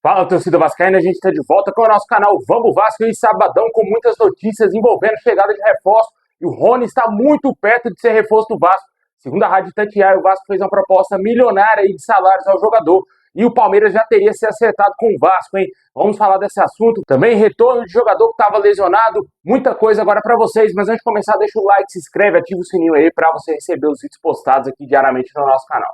Fala, torcida vascaína, a gente está de volta com o nosso canal Vamos Vasco e sabadão com muitas notícias envolvendo chegada de reforço e o Rony está muito perto de ser reforço do Vasco. Segundo a Rádio Itatiaia, o Vasco fez uma proposta milionária de salários ao jogador e o Palmeiras já teria se acertado com o Vasco, hein? Vamos falar desse assunto. Também retorno de jogador que estava lesionado, muita coisa agora para vocês, mas antes de começar deixa o like, se inscreve, ativa o sininho aí para você receber os vídeos postados aqui diariamente no nosso canal.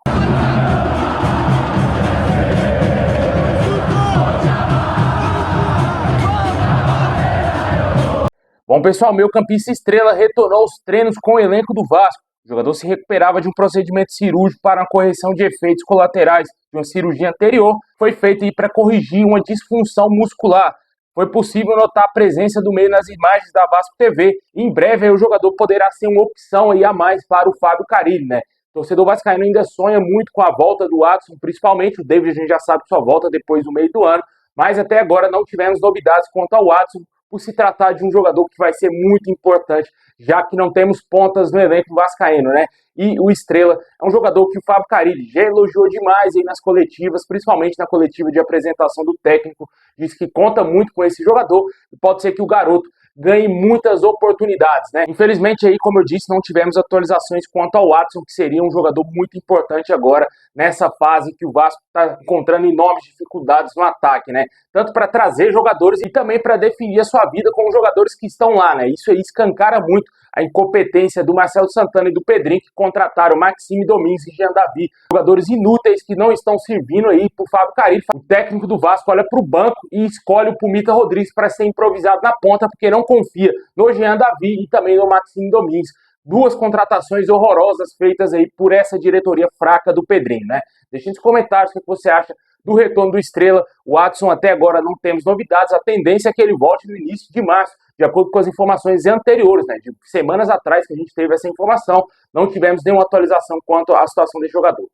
Bom, pessoal, meio-campista Estrela retornou aos treinos com o elenco do Vasco. O jogador se recuperava de um procedimento cirúrgico para a correção de efeitos colaterais de uma cirurgia anterior. Foi feito para corrigir uma disfunção muscular. Foi possível notar a presença do meio nas imagens da Vasco TV. Em breve, o jogador poderá ser uma opção aí a mais para o Fábio Carille, né? O torcedor vascaíno ainda sonha muito com a volta do Adson, principalmente o David, a gente já sabe que só volta depois do meio do ano. Mas até agora não tivemos novidades quanto ao Adson, por se tratar de um jogador que vai ser muito importante, já que não temos pontas no elenco vascaíno, né? E o Estrela é um jogador que o Fábio Carille já elogiou demais aí nas coletivas, principalmente na coletiva de apresentação do técnico, diz que conta muito com esse jogador e pode ser que o garoto ganhe muitas oportunidades, né? Infelizmente aí, como eu disse, não tivemos atualizações quanto ao Adson, que seria um jogador muito importante agora nessa fase que o Vasco está encontrando enormes dificuldades no ataque, né? Tanto para trazer jogadores e também para definir a sua vida com os jogadores que estão lá, né? Isso aí escancara muito a incompetência do Marcelo Santana e do Pedrinho, que contrataram Maxime Domingues e Jean Davi, jogadores inúteis que não estão servindo aí pro Fábio Carille. O técnico do Vasco olha pro banco e escolhe o Pumita Rodrigues para ser improvisado na ponta, porque não confia no Jean Davi e também no Maxime Domingues. Duas contratações horrorosas feitas aí por essa diretoria fraca do Pedrinho, né? Deixe nos comentários o que você acha do retorno do Estrela. O Adson até agora não temos novidades, a tendência é que ele volte no início de março, de acordo com as informações anteriores, né? De semanas atrás que a gente teve essa informação, não tivemos nenhuma atualização quanto à situação desse jogador.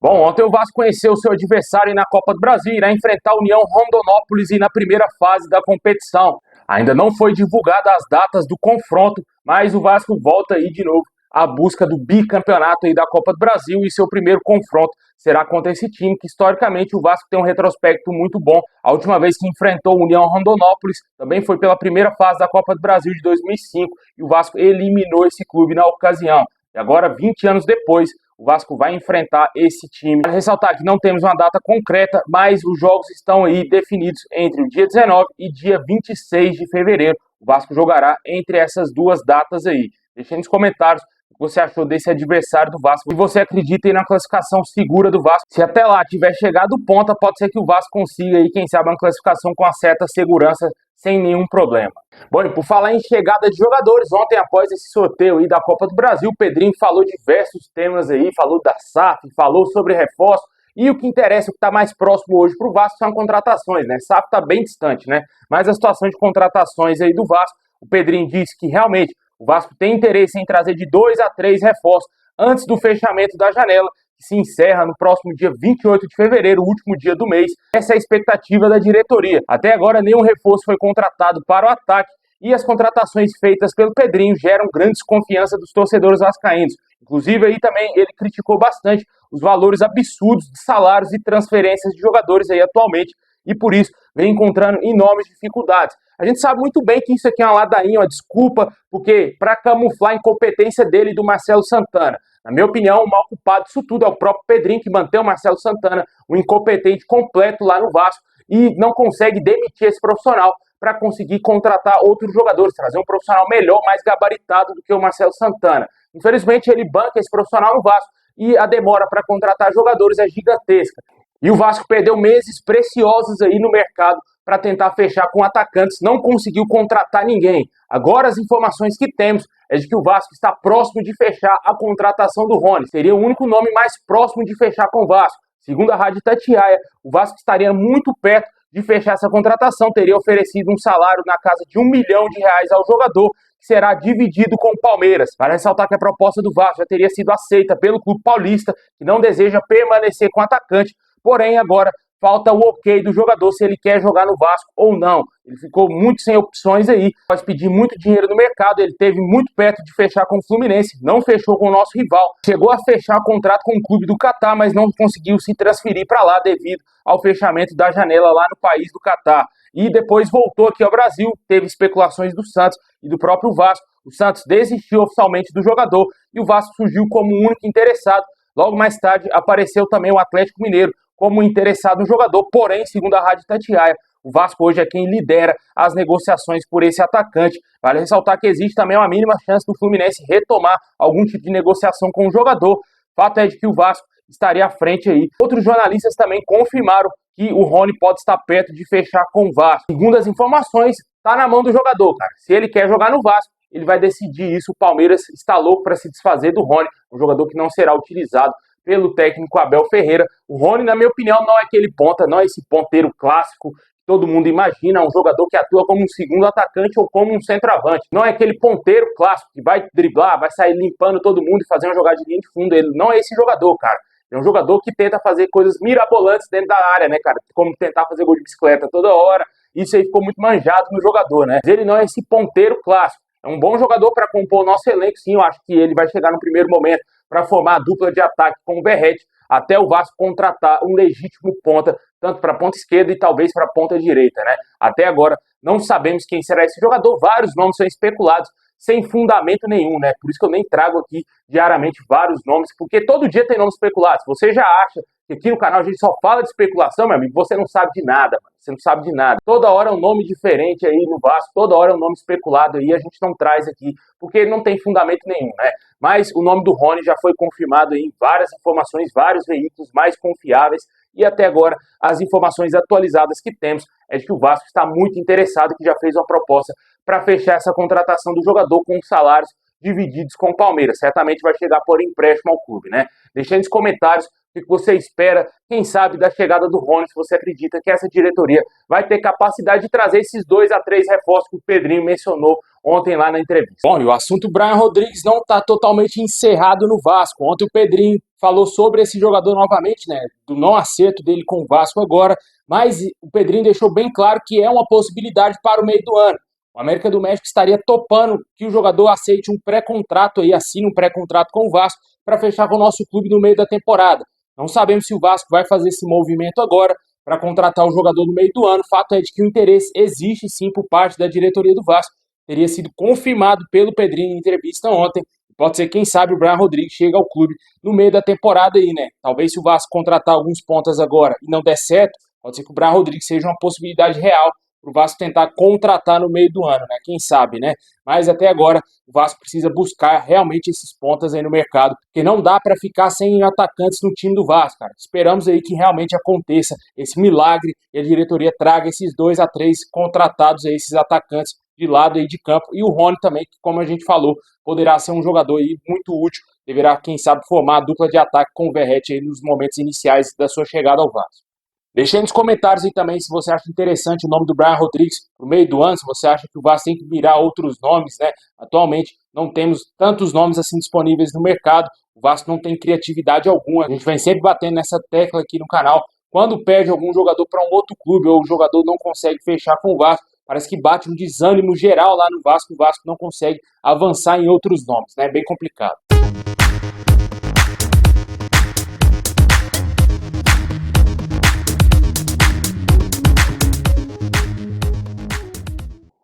Bom, ontem o Vasco conheceu o seu adversário na Copa do Brasil, irá enfrentar a União Rondonópolis e na primeira fase da competição. Ainda não foi divulgada as datas do confronto, mas o Vasco volta aí de novo à busca do bicampeonato aí da Copa do Brasil e seu primeiro confronto será contra esse time que historicamente o Vasco tem um retrospecto muito bom. A última vez que enfrentou a União Rondonópolis também foi pela primeira fase da Copa do Brasil de 2005 e o Vasco eliminou esse clube na ocasião. E agora, 20 anos depois, o Vasco vai enfrentar esse time. Para ressaltar que não temos uma data concreta, mas os jogos estão aí definidos entre o dia 19 e dia 26 de fevereiro. O Vasco jogará entre essas duas datas aí. Deixe nos comentários o que você achou desse adversário do Vasco. Se você acredita aí na classificação segura do Vasco, se até lá tiver chegado ponta, pode ser que o Vasco consiga aí, quem sabe, uma classificação com uma certa segurança, sem nenhum problema. Bom, e por falar em chegada de jogadores, ontem após esse sorteio aí da Copa do Brasil, o Pedrinho falou diversos temas aí, falou da SAF, falou sobre reforço, e o que interessa, o que está mais próximo hoje para o Vasco são contratações, né? SAF está bem distante, né? Mas a situação de contratações aí do Vasco, o Pedrinho disse que realmente o Vasco tem interesse em trazer de 2 a 3 reforços antes do fechamento da janela, que se encerra no próximo dia 28 de fevereiro, o último dia do mês. Essa é a expectativa da diretoria. Até agora, nenhum reforço foi contratado para o ataque e as contratações feitas pelo Pedrinho geram grande desconfiança dos torcedores vascaínos. Inclusive, aí também ele criticou bastante os valores absurdos de salários e transferências de jogadores aí atualmente e por isso vem encontrando enormes dificuldades. A gente sabe muito bem que isso aqui é uma ladainha, uma desculpa, porque para camuflar a incompetência dele e do Marcelo Santana. Na minha opinião, o mal culpado disso tudo é o próprio Pedrinho, que mantém o Marcelo Santana, um incompetente completo lá no Vasco, e não consegue demitir esse profissional para conseguir contratar outros jogadores, trazer um profissional melhor, mais gabaritado do que o Marcelo Santana. Infelizmente, ele banca esse profissional no Vasco e a demora para contratar jogadores é gigantesca. E o Vasco perdeu meses preciosos aí no mercado para tentar fechar com atacantes, não conseguiu contratar ninguém. Agora as informações que temos é de que o Vasco está próximo de fechar a contratação do Rony. Seria o único nome mais próximo de fechar com o Vasco. Segundo a Rádio Itatiaia, o Vasco estaria muito perto de fechar essa contratação, teria oferecido um salário na casa de R$1 milhão ao jogador, que será dividido com o Palmeiras. Para ressaltar que a proposta do Vasco já teria sido aceita pelo clube paulista, que não deseja permanecer com o atacante, porém agora falta o ok do jogador se ele quer jogar no Vasco ou não. Ele ficou muito sem opções aí, pode pedir muito dinheiro no mercado, ele teve muito perto de fechar com o Fluminense, não fechou com o nosso rival, chegou a fechar contrato com o clube do Catar, mas não conseguiu se transferir para lá devido ao fechamento da janela lá no país do Catar. E depois voltou aqui ao Brasil, teve especulações do Santos e do próprio Vasco. O Santos desistiu oficialmente do jogador e o Vasco surgiu como o único interessado. Logo mais tarde apareceu também o Atlético Mineiro como interessado no jogador, porém, segundo a Rádio Itatiaia, o Vasco hoje é quem lidera as negociações por esse atacante. Vale ressaltar que existe também uma mínima chance do Fluminense retomar algum tipo de negociação com o jogador. Fato é de que o Vasco estaria à frente aí. Outros jornalistas também confirmaram que o Rony pode estar perto de fechar com o Vasco. Segundo as informações, está na mão do jogador, cara. Se ele quer jogar no Vasco, ele vai decidir isso. O Palmeiras está louco para se desfazer do Rony, um jogador que não será utilizado pelo técnico Abel Ferreira. O Rony, na minha opinião, não é aquele ponta, não é esse ponteiro clássico que todo mundo imagina, um jogador que atua como um segundo atacante ou como um centroavante. Não é aquele ponteiro clássico que vai driblar, vai sair limpando todo mundo e fazer uma jogada de linha de fundo. Ele não é esse jogador, cara. É um jogador que tenta fazer coisas mirabolantes dentro da área, né, cara? Como tentar fazer gol de bicicleta toda hora. Isso aí ficou muito manjado no jogador, né? Mas ele não é esse ponteiro clássico. É um bom jogador para compor o nosso elenco, sim. Eu acho que ele vai chegar no primeiro momento para formar a dupla de ataque com o Verratti, até o Vasco contratar um legítimo ponta, tanto para a ponta esquerda e talvez para a ponta direita, né? Até agora não sabemos quem será esse jogador. Vários nomes são especulados sem fundamento nenhum, né? Por isso que eu nem trago aqui diariamente vários nomes, porque todo dia tem nomes especulados. Você já acha que aqui no canal a gente só fala de especulação, meu amigo? Você não sabe de nada, mano. Você não sabe de nada. Toda hora é um nome diferente aí no Vasco, toda hora é um nome especulado aí, a gente não traz aqui, porque não tem fundamento nenhum, né? Mas o nome do Rony já foi confirmado aí em várias informações, vários veículos mais confiáveis, e até agora as informações atualizadas que temos é de que o Vasco está muito interessado, que já fez uma proposta para fechar essa contratação do jogador com salários divididos com o Palmeiras. Certamente vai chegar por empréstimo ao clube, né? Deixa aí nos comentários o que você espera, quem sabe, da chegada do Rony, se você acredita que essa diretoria vai ter capacidade de trazer esses 2 a 3 reforços que o Pedrinho mencionou ontem lá na entrevista. Bom, e o assunto Brian Rodrigues não está totalmente encerrado no Vasco. Ontem o Pedrinho falou sobre esse jogador novamente, né, do não acerto dele com o Vasco agora, mas o Pedrinho deixou bem claro que é uma possibilidade para o meio do ano. O América do México estaria topando que o jogador aceite um pré-contrato aí, assine um pré-contrato com o Vasco para fechar com o nosso clube no meio da temporada. Não sabemos se o Vasco vai fazer esse movimento agora para contratar o jogador no meio do ano. O fato é de que o interesse existe sim por parte da diretoria do Vasco. Teria sido confirmado pelo Pedrinho em entrevista ontem. Pode ser, quem sabe, o Brian Rodrigues chega ao clube no meio da temporada aí, né? Talvez se o Vasco contratar alguns pontas agora e não der certo, pode ser que o Brian Rodrigues seja uma possibilidade real para o Vasco tentar contratar no meio do ano, né? Quem sabe, né? Mas até agora o Vasco precisa buscar realmente esses pontas aí no mercado, porque não dá para ficar sem atacantes no time do Vasco, cara. Esperamos aí que realmente aconteça esse milagre e a diretoria traga esses 2 a 3 contratados aí, esses atacantes de lado aí de campo, e o Rony também, que como a gente falou, poderá ser um jogador aí muito útil, deverá, quem sabe, formar a dupla de ataque com o Verratti aí nos momentos iniciais da sua chegada ao Vasco. Deixe aí nos comentários aí também se você acha interessante o nome do Brian Rodrigues no meio do ano, se você acha que o Vasco tem que virar outros nomes, né? Atualmente não temos tantos nomes assim disponíveis no mercado, o Vasco não tem criatividade alguma, a gente vem sempre batendo nessa tecla aqui no canal. Quando perde algum jogador para um outro clube ou o jogador não consegue fechar com o Vasco, parece que bate um desânimo geral lá no Vasco, o Vasco não consegue avançar em outros nomes, né? É bem complicado.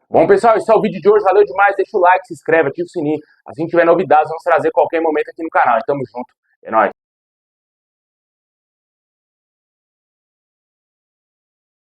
Bom, pessoal, esse é o vídeo de hoje. Valeu demais. Deixa o like, se inscreve, ativa o sininho. Assim que tiver novidades, vamos trazer qualquer momento aqui no canal. Tamo junto. É nóis.